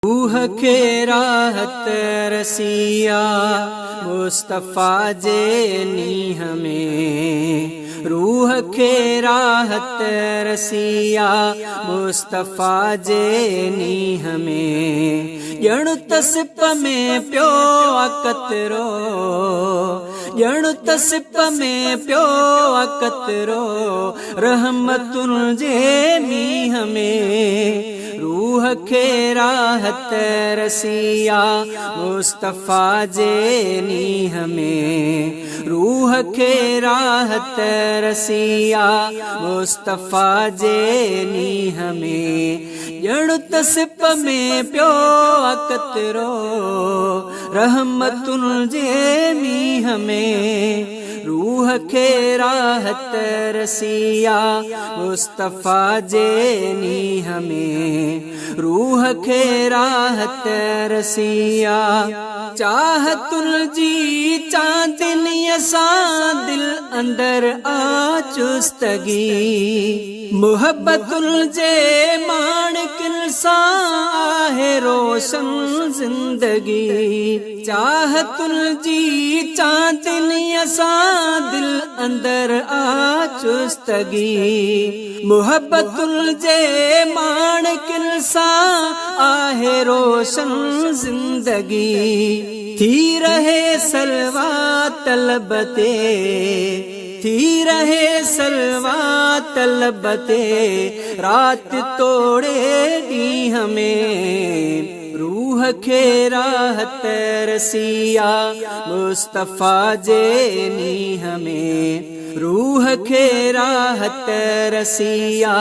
रूह खे राहत रसिया मुस्तफ़ा जे नीह में। रूह खे राहत रसिया मुस्तफ़ा जे नीह में। ॼण तसिप में पियो अकतरो, ॼण तसिप में पियो अकतरो रहमतुन जे मींह में। रूह खे राहत रसिया मुस्तफ़ा जे नीह में। रूह खे राहत रसिया मुस्तफ़ा जे नीह में। ॼण तसिप में पियो अकतरो रहमतुन जे मींह में। रूह खे राहत रसिया मुस्तफ़ा जे नीह में। रूह खे राहत रसिया चाहतुन जी चांदनीअ सां दिल अंदर आ चुस्तगी। मुहब्बतुन जे माणिकनि सां आहे रोशन ज़िंदगी। चाहतुन जी चांदनीअ सां दिल अंदर आ चुस्तगी। मुहब्बतुन जे माणिकनि सां आहे रोशन ज़िंदगी। थी रहे सलवा तलब ते, थी रहे सलवा तलब ते रात तोड़े ॾींहं में। रूह खे राहत रसिया मुस्तफ़ा जे नीह में। रूह खे राहत रसिया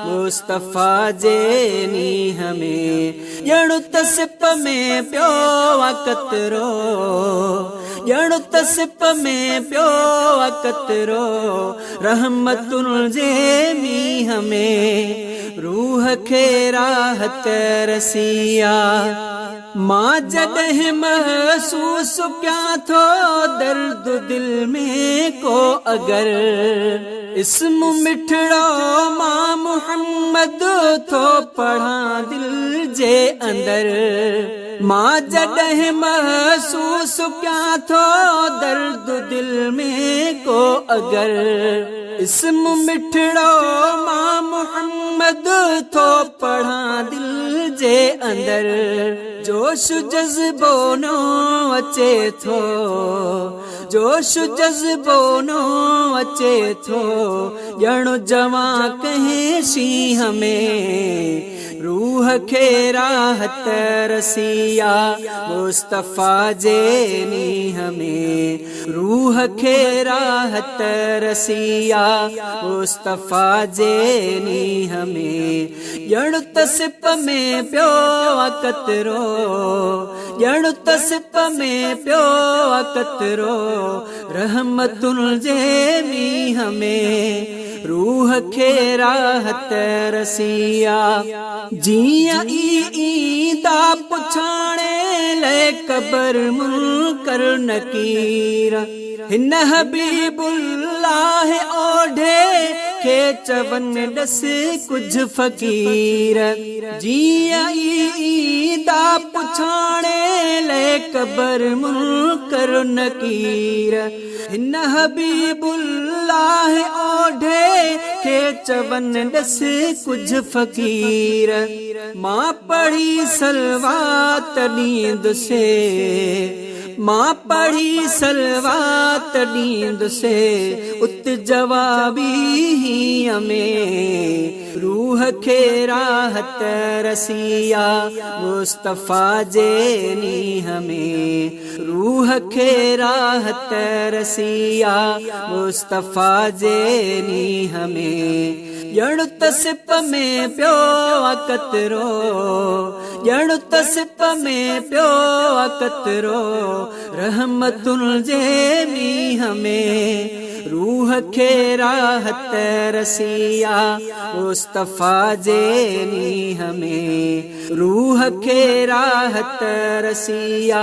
मुस्तफ़ा जे नीह में। ॼण तसिप में पियो अकतरो, ॼण तसिप में पियो अकतरो रहमतुन जे मींह में। रूह खे राहत रसिया मां जॾहिं महसूस कयां थो दर्द दिल में को अगर। इस्म मिठड़ो मां मुहम्मद थो पढ़ां दिल जे अंदर। मां जॾहिं महसूस कयां थो दर्द दिल में को अगर। इस्म मिठड़ो मां मुहम्मद थो पढ़ां दिल जे अंदर। जोश जज़्बो नो अचे थो, जोश जज़्बो नो अचे थो ॼण जवां कंहिं शींहं में। रूह खे राहत रसिया मुस्तफ़ा जे नीह में। रूह खे राहत रसिया मुस्तफ़ा जे नीह में। ॼण तसिप में पियो अकतरो, ॼण तसिप में पियो अकतरो रहमतुन जे मींह में। रूह खे राहत रसिया जीअं ईंदा पुछाणे ले क़बर मुनकर नकीर। हिन हबीबुल्लाह ओढ़े खे चवनि ॾस कुझु फ़कीर। जीअं ईंदा पुछाणे ले क़बर मुनकर नकीर। हिन हबीबुल्लाह ओढ़े खे चवनि ॾस कुझु फ़कीर। मां पढ़ी सलवा तॾींदुसे, मां पढ़ी सलवा तॾींदुसे उत जवाबी हीअं में। रूह खे राहत रसिया मुस्तफ़ा जे नीह में। रूह खे राहत रसिया मुस्तफ़ा जे नीह में। ॼण तसिप में पियो अकतरो, ॼण तसिप में पियो अकतरो रहमतुन जे मींह में। रूह खे राहत रसिया मुस्तफ़ा जे नीह में। रूह खे राहत रसिया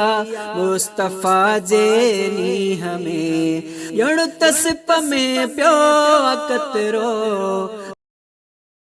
मुस्तफ़ा जे नीह में। ॼण तसिप में पियो अकतरो